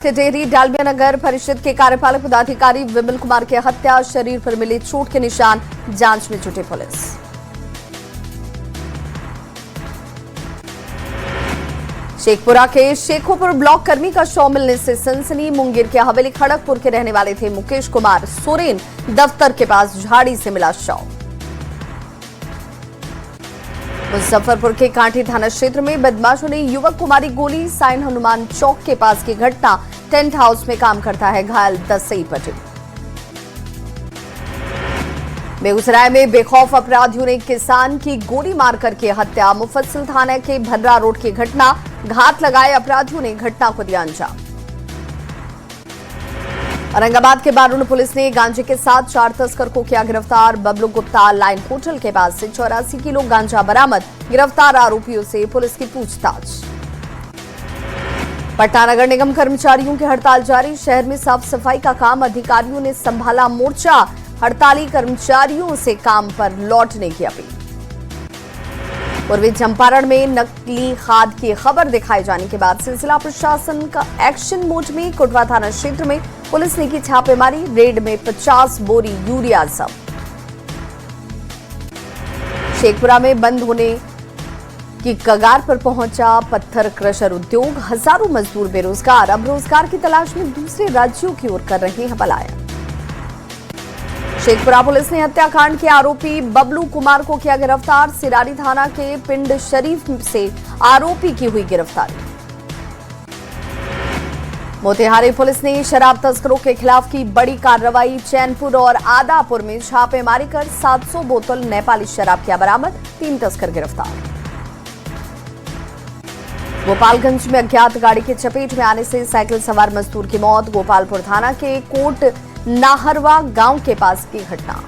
टिटेरी डालमिया नगर परिषद के कार्यपालक पदाधिकारी विमल कुमार की हत्या, शरीर पर मिले चोट के निशान, जांच में जुटी पुलिस। शेखपुरा के शेखोपुर ब्लॉक कर्मी का शव मिलने से सनसनी। मुंगेर के हवेली खड़गपुर के रहने वाले थे मुकेश कुमार सोरेन, दफ्तर के पास झाड़ी से मिला शव। मुजफ्फरपुर के कांठी थाना क्षेत्र में बदमाशों ने युवक को मारी गोली। साइन हनुमान चौक के पास की घटना, टेंट हाउस में काम करता है घायल 10 से पटे। बेगूसराय में बेखौफ अपराधियों ने किसान की गोली मारकर की हत्या। मुफस्सिल थाना के भर्रा रोड की घटना, घात लगाए अपराधियों ने घटना को दिया अंजाम। औरंगाबाद के बारूण पुलिस ने गांजे के साथ 4 तस्कर को किया गिरफ्तार। बबलू गुप्ता लाइन होटल के पास से 84 किलो गांजा बरामद। गिरफ्तार आरोपियों से पुलिस की पूछताछ। पटना नगर निगम कर्मचारियों की हड़ताल जारी। शहर में साफ सफाई का काम, अधिकारियों ने संभाला मोर्चा। हड़ताली कर्मचारियों से काम पर लौटने की अपील। पूर्वी चंपारण में नकली खाद की खबर दिखाए जाने के बाद से जिला प्रशासन का एक्शन मोड में। कोटवा थाना क्षेत्र में पुलिस ने की छापेमारी। रेड में 50 बोरी यूरिया जब्त। शेखपुरा में बंद होने की कगार पर पहुंचा पत्थर क्रशर उद्योग। हजारों मजदूर बेरोजगार, अब रोजगार की तलाश में दूसरे राज्यों की ओर कर रहे हैं पलायन। शेखपुरा पुलिस ने हत्याकांड के आरोपी बबलू कुमार को किया गिरफ्तार। सिरारी थाना के पिंड शरीफ से आरोपी की हुई गिरफ्तारी। मोतिहारी पुलिस ने शराब तस्करों के खिलाफ की बड़ी कार्रवाई। चैनपुर और आदापुर में छापेमारी कर 700 बोतल नेपाली शराब किया बरामद। 3 तस्कर गिरफ्तार। गोपालगंज में अज्ञात गाड़ी की चपेट में आने से साइकिल सवार मजदूर की मौत। गोपालपुर थाना के कोट नाहरवा गांव के पास की घटना।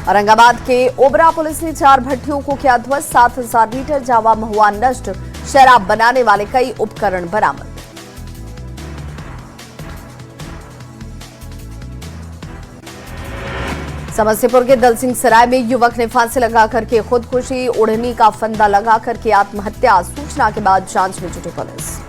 औरंगाबाद के ओबरा पुलिस ने 4 भट्टियों को किया ध्वस्त। 7000 लीटर जावा महुआ नष्ट। शराब बनाने वाले कई उपकरण बरामद। समस्तीपुर के दलसिंह सराय में युवक ने फांसी लगाकर के खुदकुशी। ओढ़नी का फंदा लगाकर के आत्महत्या। सूचना के बाद जांच में जुटी पुलिस।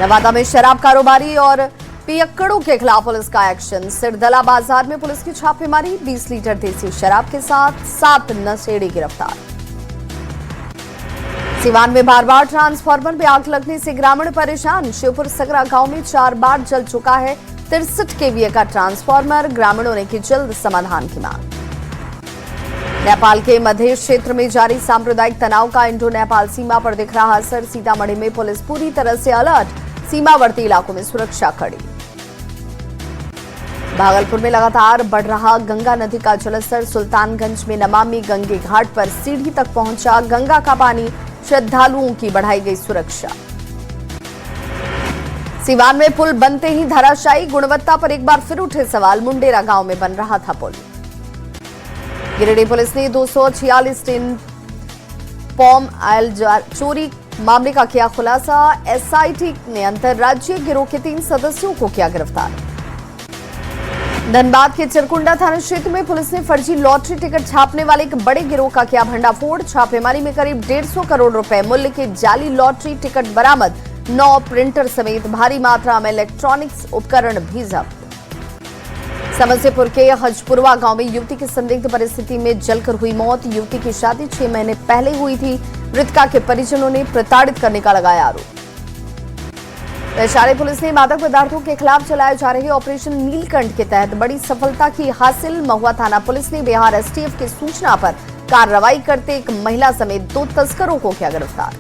नवादा में शराब कारोबारी और पियक्कड़ों के खिलाफ पुलिस का एक्शन। सिरदला बाजार में पुलिस की छापेमारी। 20 लीटर देसी शराब के साथ 7 नशेड़ी गिरफ्तार। सिवान में बार-बार ट्रांसफार्मर में आग लगने से ग्रामीण परेशान। शिवपुर सकरा गांव में 4 बार जल चुका है 63 केवीए का ट्रांसफार्मर। ग्रामीणों ने की जल्द समाधान की मांग। नेपाल के मध्य क्षेत्र में जारी सांप्रदायिक तनाव का इंडो नेपाल सीमा पर दिख रहा असर। सीतामढ़ी में पुलिस पूरी तरह से अलर्ट। सीमावर्ती इलाकों में सुरक्षा कड़ी। भागलपुर में लगातार बढ़ रहा गंगा नदी का जलस्तर। सुल्तानगंज में नमामि गंगे घाट पर सीढ़ी तक पहुंचा गंगा का पानी। श्रद्धालुओं की बढ़ाई गई सुरक्षा। सिवान में पुल बनते ही धराशायी। गुणवत्ता पर एक बार फिर उठे सवाल। मुंडेरा गांव में बन रहा था पुल। गिरिडीह पुलिस ने 246 टिन पॉम ऑयल चोरी मामले का किया खुलासा। एसआईटी ने अंतर्राज्यीय गिरोह के 3 सदस्यों को किया गिरफ्तार। धनबाद के चिरकुंडा थाना क्षेत्र में पुलिस ने फर्जी लॉटरी टिकट छापने वाले एक बड़े गिरोह का किया भंडाफोड़। छापेमारी में करीब 150 करोड़ रुपए मूल्य के जाली लॉटरी टिकट बरामद। 9 प्रिंटर समेत भारी मात्रा में इलेक्ट्रॉनिक्स उपकरण भी जब्त। समस्तीपुर के हजपुरवा गांव में युवती की संदिग्ध परिस्थिति में जलकर हुई मौत। युवती की शादी 6 महीने पहले हुई थी। मृतका के परिजनों ने प्रताड़ित करने का लगाया आरोप। वैशाली पुलिस ने मादक पदार्थों के खिलाफ चलाए जा रहे ऑपरेशन नीलकंठ के तहत बड़ी सफलता की हासिल। महुआ थाना पुलिस ने बिहार एसटीएफ की सूचना पर कार्रवाई करते एक महिला समेत 2 तस्करों को किया गिरफ्तार।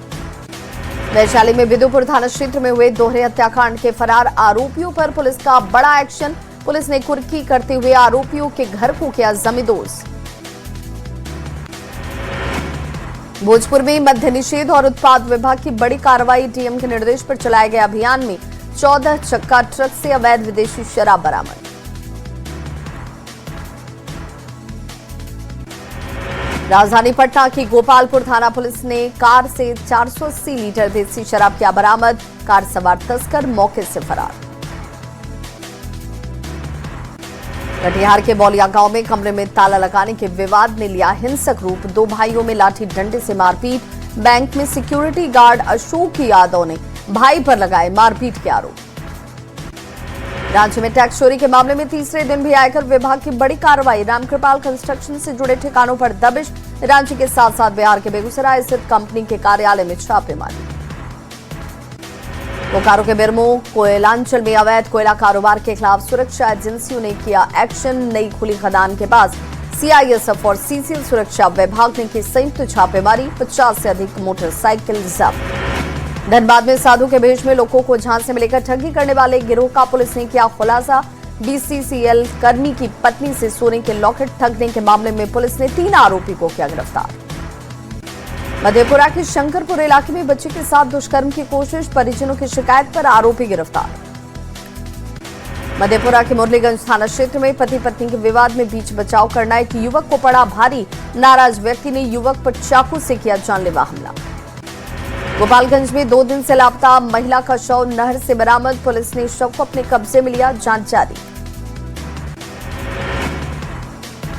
वैशाली में बिदुपुर थाना क्षेत्र में हुए दोहरे हत्याकांड के फरार आरोपियों पर पुलिस का बड़ा एक्शन। पुलिस ने कुर्की करते हुए आरोपियों के घर को किया जमींदोज। भोजपुर में मद्य निषेध और उत्पाद विभाग की बड़ी कार्रवाई। डीएम के निर्देश पर चलाए गए अभियान में 14 चक्का ट्रक से अवैध विदेशी शराब बरामद। राजधानी पटना की गोपालपुर थाना पुलिस ने कार से 480 लीटर देसी शराब किया बरामद। कार सवार तस्कर मौके से फरार। कटिहार के बौलिया गांव में कमरे में ताला लगाने के विवाद ने लिया हिंसक रूप। दो भाइयों में लाठी डंडे से मारपीट। बैंक में सिक्योरिटी गार्ड अशोक यादव ने भाई पर लगाए मारपीट के आरोप। रांची में टैक्स चोरी के मामले में तीसरे दिन भी आयकर विभाग की बड़ी कार्रवाई। रामकृपाल कंस्ट्रक्शन से जुड़े ठिकानों पर दबिश। रांची के साथ साथ बिहार के बेगूसराय स्थित कंपनी के कार्यालय में छापेमारी। बोकारो के बिरमो कोयलांचल में अवैध कोयला कारोबार के खिलाफ सुरक्षा एजेंसियों ने किया एक्शन। नई खुली खदान के पास सीआईएसएफ और सीसीएल सुरक्षा विभाग ने की संयुक्त छापेमारी। 50 से अधिक मोटरसाइकिल जब्त। धनबाद में साधु के भेष में लोगों को झांसे में लेकर ठगी करने वाले गिरोह का पुलिस ने किया खुलासा। बीसीसीएल कर्मी की पत्नी से सोने के लॉकेट ठगने के मामले में पुलिस ने 3 आरोपी को किया गिरफ्तार। मधेपुरा के शंकरपुर इलाके में बच्चे के साथ दुष्कर्म की कोशिश। परिजनों की शिकायत पर आरोपी गिरफ्तार। मधेपुरा के मुरलीगंज थाना क्षेत्र में पति पत्नी के विवाद में बीच बचाव करना एक युवक को पड़ा भारी। नाराज व्यक्ति ने युवक पर चाकू से किया जानलेवा हमला। गोपालगंज में 2 दिन से लापता महिला का शव नहर से बरामद। पुलिस ने शव को अपने कब्जे में लिया, जांच जारी।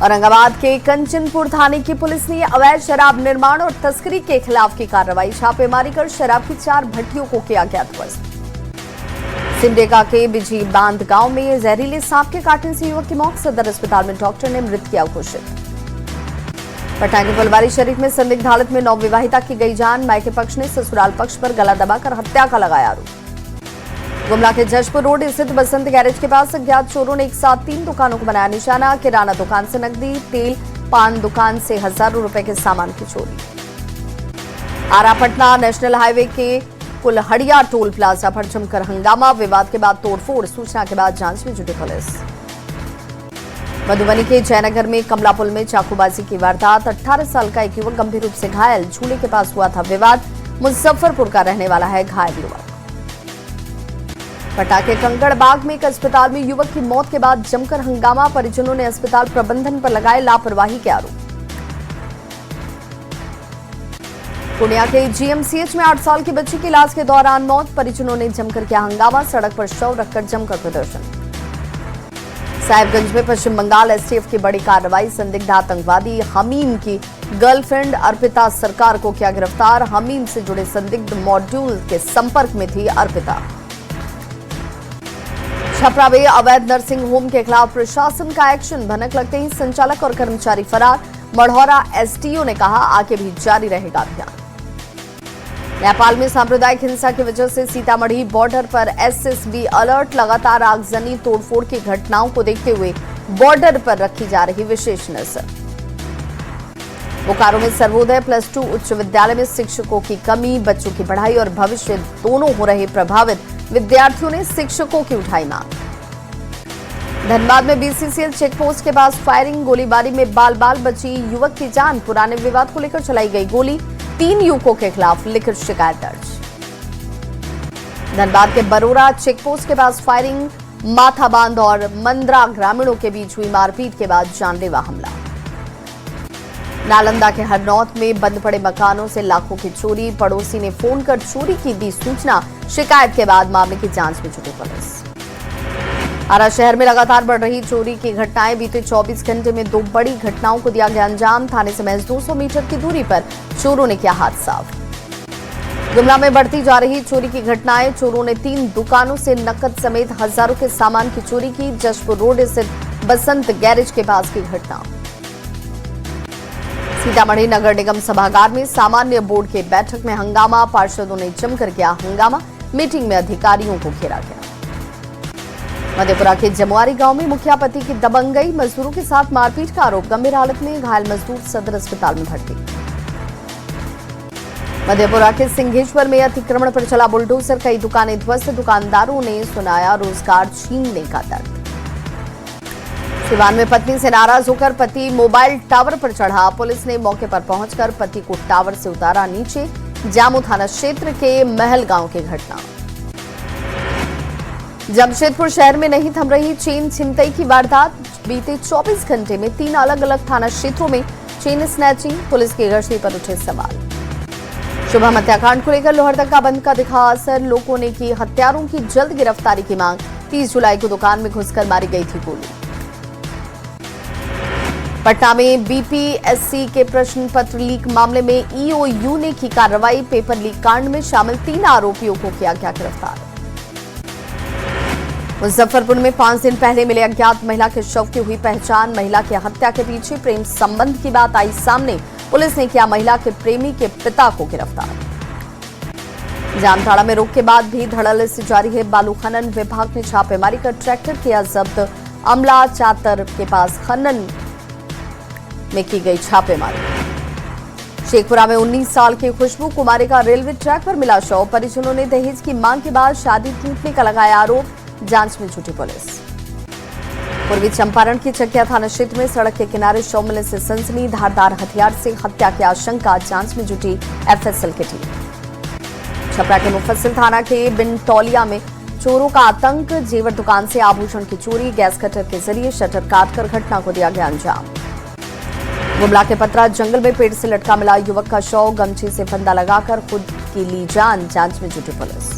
औरंगाबाद के कंचनपुर थाने की पुलिस ने अवैध शराब निर्माण और तस्करी के खिलाफ की कार्रवाई। छापेमारी कर शराब की 4 भट्टियों को किया गया ध्वस्त। सिमडेगा के बिजी बांध गांव में जहरीले सांप के काटने से युवक की मौत। सदर अस्पताल में डॉक्टर ने मृत किया घोषित। पटना के फुलवारी शरीफ में संदिग्ध हालत में नवविवाहिता की गई जान। मायके पक्ष ने ससुराल पक्ष पर गला दबाकर हत्या का लगाया आरोप। गुमला के जशपुर रोड स्थित बसंत गैरेज के पास अज्ञात चोरों ने एक साथ 3 दुकानों को बनाया निशाना। किराना दुकान से नकदी, तेल, पान दुकान से हजारों रुपए के सामान की चोरी। आरा पटना नेशनल हाईवे के कुल्हड़िया टोल प्लाजा पर जमकर हंगामा। विवाद के बाद तोड़फोड़। सूचना के बाद जांच में जुटी पुलिस। मधुबनी के जयनगर में कमला पुल में चाकूबाजी की वारदात। 18 साल का एक युवक गंभीर रूप से घायल। झूले के पास हुआ था विवाद। मुजफ्फरपुर का रहने वाला है घायल युवक। पटना के कंकड़बाग में एक अस्पताल में युवक की मौत के बाद जमकर हंगामा। परिजनों ने अस्पताल प्रबंधन पर लगाए लापरवाही के आरोप। पूर्णिया के जीएमसीएच में 8 साल की बच्ची की इलाज के दौरान मौत। परिजनों ने जमकर किया हंगामा। सड़क पर शव रखकर जमकर प्रदर्शन। साहिबगंज में पश्चिम बंगाल एसटीएफ की बड़ी कार्रवाई। संदिग्ध आतंकवादी हमीम की गर्लफ्रेंड अर्पिता सरकार को किया गिरफ्तार। हमीम से जुड़े संदिग्ध मॉड्यूल के संपर्क में थी अर्पिता। छपरा में अवैध नर्सिंग होम के खिलाफ प्रशासन का एक्शन। भनक लगते ही संचालक और कर्मचारी फरार। मढ़ौरा एसडीओ ने कहा आगे भी जारी रहेगा अभियान। नेपाल में सांप्रदायिक हिंसा की वजह से सीतामढ़ी बॉर्डर पर एसएसबी अलर्ट। लगातार आगजनी तोड़फोड़ की घटनाओं को देखते हुए बॉर्डर पर रखी जा रही विशेष नजर। बोकारो में सर्वोदय +2 उच्च विद्यालय में शिक्षकों की कमी। बच्चों की पढ़ाई और भविष्य दोनों हो रहे प्रभावित। विद्यार्थियों ने शिक्षकों की उठाई मांग। धनबाद में बीसीसीएल चेकपोस्ट के पास फायरिंग। गोलीबारी में बाल बाल बची युवक की जान। पुराने विवाद को लेकर चलाई गई गोली। 3 युवकों के खिलाफ लिखित शिकायत दर्ज। धनबाद के बरोरा चेकपोस्ट के पास फायरिंग। माथाबांध और मंद्रा ग्रामीणों के बीच हुई मारपीट के बाद जानलेवा हमला। नालंदा के हरनौत में बंद पड़े मकानों से लाखों की चोरी। पड़ोसी ने फोन कर चोरी की दी सूचना। शिकायत के बाद मामले की जांच में जुटी पुलिस। आरा शहर में लगातार बढ़ रही चोरी की घटनाएं। बीते 24 घंटे में 2 बड़ी घटनाओं को दिया गया अंजाम। थाने से महज 200 मीटर की दूरी पर चोरों ने किया हाथ साफ। गुमला में बढ़ती जा रही चोरी की घटनाएं। चोरों ने 3 दुकानों से नकद समेत हजारों के सामान की चोरी की। जशपुर रोड स्थित बसंत गैरेज के पास की घटना। सीतामढ़ी नगर निगम सभागार में सामान्य बोर्ड के बैठक में हंगामा। पार्षदों ने जमकर किया हंगामा। मीटिंग में अधिकारियों को घेरा गया। मधेपुरा के जमुआरी गांव में मुखिया पति की दबंगई। मजदूरों के साथ मारपीट का आरोप। गंभीर हालत में घायल मजदूर सदर अस्पताल में भर्ती। मधेपुरा के सिंघेश्वर में अतिक्रमण पर चला बुलडोजर। कई दुकानें ध्वस्त। दुकानदारों ने सुनाया रोजगार छीनने का दर्द। सिवान में पत्नी से नाराज होकर पति मोबाइल टावर पर चढ़ा। पुलिस ने मौके पर पहुंचकर पति को टावर से उतारा नीचे। जामू थाना क्षेत्र के महल गांव की घटना। जमशेदपुर शहर में नहीं थम रही चेन छिनतई की वारदात। बीते 24 घंटे में 3 अलग अलग थाना क्षेत्रों में चेन स्नैचिंग। पुलिस की गश्ती पर उठे सवाल। शुभम हत्याकांड को लेकर लोहरदगा बंद का दिखा असर। लोगों ने की हत्यारों की जल्द गिरफ्तारी की मांग। 30 जुलाई को दुकान में घुसकर मारी गई थी गोली। पटना में बीपीएससी के प्रश्न पत्र लीक मामले में ईओयू ने की कार्रवाई। पेपर लीक कांड में शामिल 3 आरोपियों को किया गया गिरफ्तार। मुजफ्फरपुर में 5 दिन पहले मिले अज्ञात महिला के शव की हुई पहचान। महिला की हत्या के पीछे प्रेम संबंध की बात आई सामने। पुलिस ने किया महिला के प्रेमी के पिता को गिरफ्तार। जामताड़ा में रोक के बाद भी धड़ल्ले से जारी है बालू खनन। विभाग ने छापेमारी कर ट्रैक्टर किया जब्त। अमला चातर के पास खनन में की गई छापेमारी। शेखपुरा में 19 साल की खुशबू कुमारी का रेलवे ट्रैक पर मिला शव। परिजनों ने दहेज की मांग के बाद शादी टूटने का लगाया आरोप। जांच में जुटी पुलिस। पूर्वी चंपारण की चकिया थाना क्षेत्र में सड़क के किनारे शव मिलने से सनसनी। धारदार हथियार से हत्या की आशंका। जांच में जुटी एफएसएल की टीम। छपरा के मुफस्सिल थाना के बिनटौलिया में चोरों का आतंक। जेवर दुकान से आभूषण की चोरी। गैस कटर के जरिए शटर काटकर घटना को दिया गया अंजाम। गुमला के पतरा जंगल में पेड़ से लटका मिला युवक का शव। गमछे से फंदा लगाकर खुद की ली जान। जांच में जुटी पुलिस।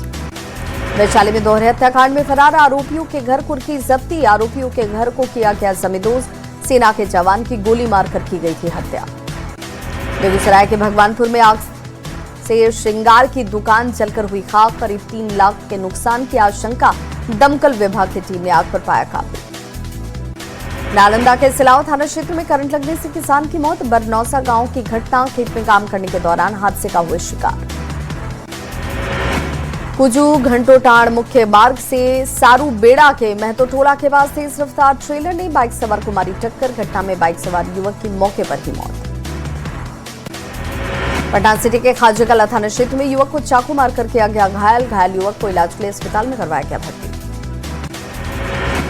वैशाली में दोहरे हत्याकांड में फरार आरोपियों के घर कुर्की जब्ती। आरोपियों के घर को किया गया जमींदोज। सेना के जवान की गोली मारकर की गई थी हत्या। बेगूसराय के भगवानपुर में आग से श्रृंगार की दुकान जलकर हुई खाक। करीब 3 लाख के नुकसान की आशंका। दमकल विभाग की टीम ने आग पर पाया काबू। नालंदा के सिलाव थाना क्षेत्र में करंट लगने से किसान की मौत। बरनौसा गांव की घटना। खेत में काम करने के दौरान हादसे का हुए शिकार। कुजू घंटोटाण मुख्य मार्ग से सारू बेड़ा के महतो टोला के पास तेज रफ्तार ट्रेलर ने बाइक सवार को मारी टक्कर। घटना में बाइक सवार युवक की मौके पर ही मौत। पटना सिटी के खाजेकला थाना क्षेत्र में युवक को चाकू मारकर किया गया घायल। घायल युवक को इलाज के लिए अस्पताल में करवाया गया भर्ती।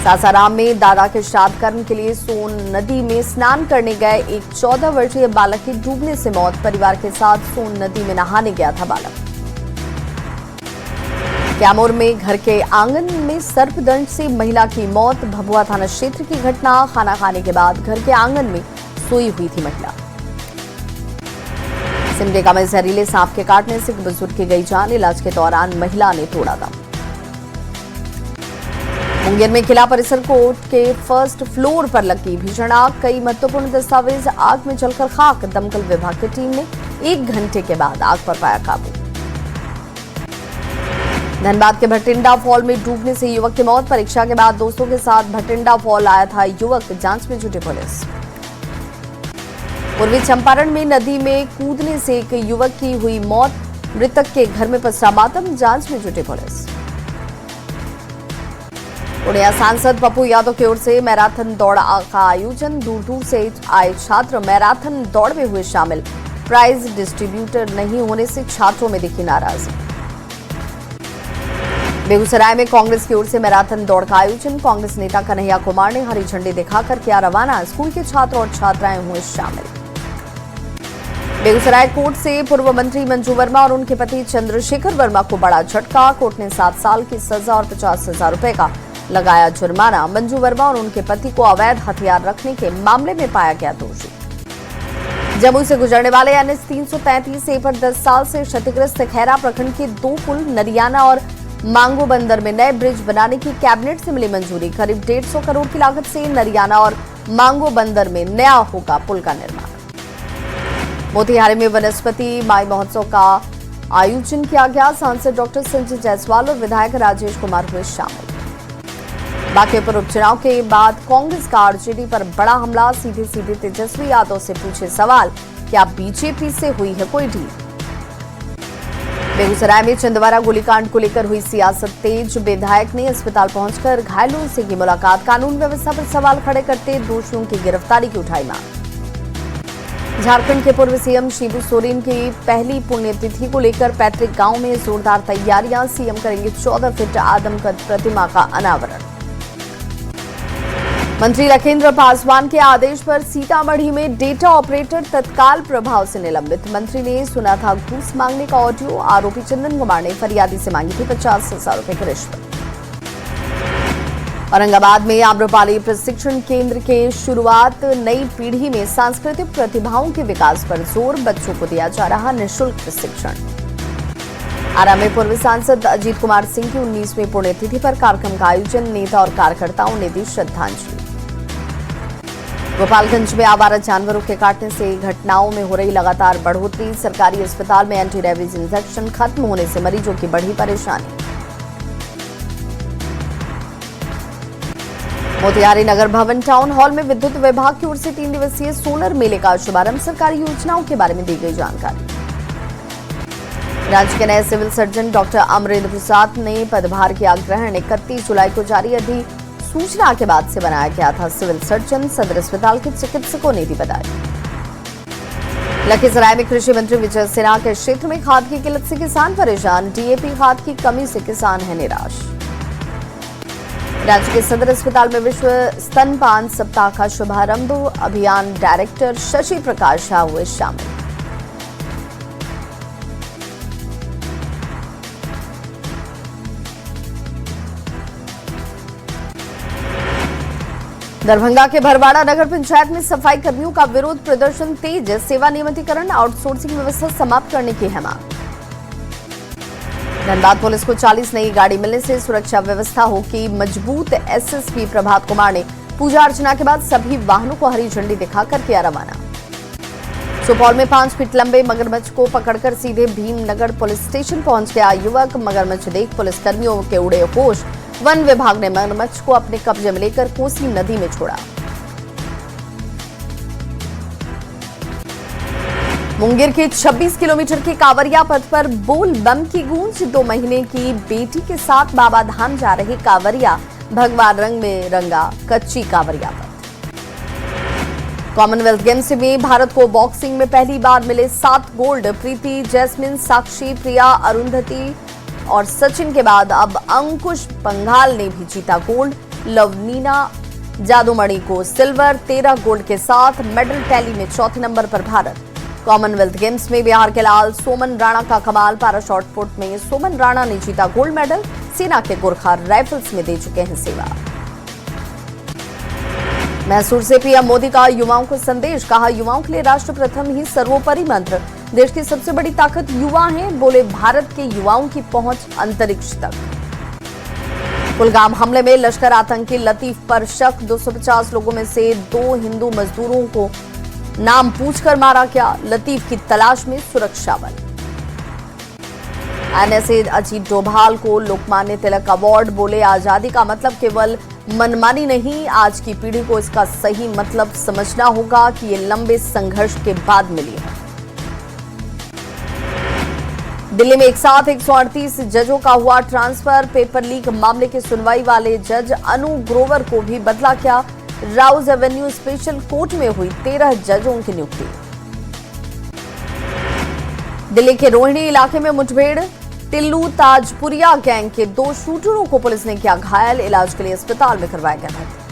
सासाराम में दादा के श्राद्ध कर्म के लिए सोन नदी में स्नान करने गए एक 14 वर्षीय बालक की डूबने से मौत। परिवार के साथ सोन नदी में नहाने गया था बालक। कैमूर में घर के आंगन में सर्पदंश से महिला की मौत। भभुआ थाना क्षेत्र की घटना। खाना खाने के बाद घर के आंगन में सोई हुई थी महिला। सिमडेगा में जहरीले सांप के काटने से एक बुजुर्ग की गई जान। इलाज के दौरान महिला ने तोड़ा दम। मुंगेर में किला परिसर कोर्ट के फर्स्ट फ्लोर पर लगी भीषण आग। कई महत्वपूर्ण दस्तावेज आग में जलकर खाक। दमकल विभाग की टीम ने 1 घंटे के बाद आग पर पाया काबू। धनबाद के भटिंडा फॉल में डूबने से युवक की मौत। परीक्षा के बाद दोस्तों के साथ भटिंडा फॉल आया था युवक। जांच में जुटी पुलिस। पूर्वी चंपारण में नदी में कूदने से एक युवक की हुई मौत। मृतक के घर में पसरा मातम। जांच में जुटी पुलिस। उड़िया सांसद पप्पू यादव की ओर से मैराथन दौड़ का आयोजन। दूर दूर से आए छात्र मैराथन दौड़ में हुए शामिल। प्राइज डिस्ट्रीब्यूटर नहीं होने से छात्रों में दिखी नाराजगी। बेगूसराय में कांग्रेस की ओर से मैराथन दौड़ का आयोजन। कांग्रेस नेता कन्हैया कुमार ने हरी झंडी दिखाकर किया रवाना। स्कूल के छात्र और छात्राएं हुए शामिल। बेगूसराय कोर्ट से पूर्व मंत्री मंजू वर्मा और उनके पति चंद्रशेखर वर्मा को बड़ा झटका। कोर्ट ने 7 साल की सजा और 50,000 रुपए का लगाया जुर्माना। मंजू वर्मा और उनके पति को अवैध हथियार रखने के मामले में पाया गया दोषी। जमुई से गुजरने वाले एनएच 333 पर 10 साल से क्षतिग्रस्त खैरा प्रखंड के 2 पुल नरियाना और मांगो बंदर में नए ब्रिज बनाने की कैबिनेट से मिली मंजूरी। करीब 150 करोड़ की लागत से नरियाना और मांगो बंदर में नया होगा पुल का निर्माण। मोतिहारी में वनस्पति माई महोत्सव का आयोजन किया गया। सांसद डॉक्टर संजय जायसवाल और विधायक राजेश कुमार हुए शामिल। बांकीपुर उपचुनाव के बाद कांग्रेस का आरजेडी पर बड़ा हमला। सीधे सीधे तेजस्वी यादव से पूछे सवाल, क्या बीजेपी से हुई है कोई डील? बेगूसराय में छिंदवाड़ा गोलीकांड को लेकर हुई सियासत तेज। विधायक ने अस्पताल पहुंचकर घायलों से की मुलाकात। कानून व्यवस्था पर सवाल खड़े करते दोषियों की गिरफ्तारी की उठाई मांग। झारखंड के पूर्व सीएम शिबू सोरेन की पहली पुण्यतिथि को लेकर पैतृक गांव में जोरदार तैयारियां। सीएम करेंगे 14 फीट आदमकद प्रतिमा का अनावरण। मंत्री राकेंद्र पासवान के आदेश पर सीतामढ़ी में डेटा ऑपरेटर तत्काल प्रभाव से निलंबित। मंत्री ने सुना था घूस मांगने का ऑडियो। आरोपी चंदन कुमार ने फरियादी से मांगी थी 50,000 रुपए की रिश्वत। औरंगाबाद में आम्रपाली प्रशिक्षण केंद्र के शुरुआत। नई पीढ़ी में सांस्कृतिक प्रतिभाओं के विकास पर जोर। बच्चों को दिया जा रहा निःशुल्क प्रशिक्षण। आरा में पूर्व सांसद अजीत कुमार सिंह की 19वीं पुण्यतिथि पर कार्यक्रम का आयोजन। नेता और कार्यकर्ताओं ने दी श्रद्धांजलि। गोपालगंज में आवारा जानवरों के काटने से घटनाओं में हो रही लगातार बढ़ोतरी। सरकारी अस्पताल में एंटी रेबीज इंजेक्शन खत्म होने से मरीजों की बढ़ी परेशानी। मोतिहारी नगर भवन टाउन हॉल में विद्युत विभाग की ओर से 3 दिवसीय सोलर मेले का शुभारंभ। सरकारी योजनाओं के बारे में दी गई जानकारी। राज्य के नए सिविल सर्जन डॉक्टर अमरेंद्र प्रसाद ने पदभार किया ग्रहण। 31 जुलाई को जारी अधिसूचना के बाद से बनाया गया था सिविल सर्जन। सदर अस्पताल के चिकित्सकों ने दी बधाई। लखीसराय में कृषि मंत्री विजय सिन्हा के क्षेत्र में खाद की किल्लत से किसान परेशान। डीएपी खाद की कमी से किसान है निराश। राज्य के सदर अस्पताल में विश्व स्तनपान सप्ताह का शुभारंभ। अभियान डायरेक्टर शशि प्रकाश झा हुए शामिल। दरभंगा के भरवाड़ा नगर पंचायत में सफाई कर्मियों का विरोध प्रदर्शन तेज। सेवा नियमितीकरण आउटसोर्सिंग व्यवस्था समाप्त करने की है मांग। धनबाद पुलिस को 40 नई गाड़ी मिलने से सुरक्षा व्यवस्था होगी मजबूत। एसएसपी प्रभात कुमार ने पूजा अर्चना के बाद सभी वाहनों को हरी झंडी दिखाकर किया रवाना। सुपौल में 5 फीट लंबे मगरमच्छ को पकड़कर सीधे भीमनगर पुलिस स्टेशन पहुंच गया युवक। मगरमच्छ देख पुलिसकर्मियों के उड़े होश। वन विभाग ने मगरमच्छ को अपने कब्जे में लेकर कोसी नदी में छोड़ा। मुंगेर के 26 किलोमीटर के कांवरिया पथ पर बोल बम की गूंज। 2 महीने की बेटी के साथ बाबा धाम जा रहे कांवरिया भगवान रंग में रंगा कच्ची कांवरिया पथ। कॉमनवेल्थ गेम्स में भारत को बॉक्सिंग में पहली बार मिले 7 गोल्ड। प्रीति, जैस्मिन, साक्षी, प्रिया, अरुंधति और सचिन के बाद अब अंकुश पंघाल ने भी जीता गोल्ड। लवनीना जादूमणि को सिल्वर। 13 गोल्ड के साथ मेडल टैली में चौथे नंबर पर भारत। कॉमनवेल्थ गेम्स में बिहार के लाल सोमन राणा का कमाल। पैरा शॉट पुट में सोमन राणा ने जीता गोल्ड मेडल। सेना के गोरखा राइफल्स में दे चुके हैं सेवा। मैसूर से पीएम मोदी का युवाओं को संदेश। कहा युवाओं के लिए राष्ट्र प्रथम ही सर्वोपरि मंत्र। देश की सबसे बड़ी ताकत युवा हैं। बोले भारत के युवाओं की पहुंच अंतरिक्ष तक। कुलगाम हमले में लश्कर आतंकी लतीफ पर शक। 250 लोगों में से 2 हिंदू मजदूरों को नाम पूछकर मारा गया। लतीफ की तलाश में सुरक्षा बल। एनएसए अजीत डोभाल को लोकमान्य तिलक अवार्ड। बोले आजादी का मतलब केवल मनमानी नहीं, आज की पीढ़ी को इसका सही मतलब समझना होगा कि ये लंबे संघर्ष के बाद मिली है। दिल्ली में एक साथ 138 जजों का हुआ ट्रांसफर। पेपर लीक मामले की सुनवाई वाले जज अनु ग्रोवर को भी बदला क्या। राउज एवेन्यू स्पेशल कोर्ट में हुई 13 जजों की नियुक्ति। दिल्ली के रोहिणी इलाके में मुठभेड़। टिल्लू ताजपुरिया गैंग के 2 शूटरों को पुलिस ने किया घायल। इलाज के लिए अस्पताल में करवाया गया था।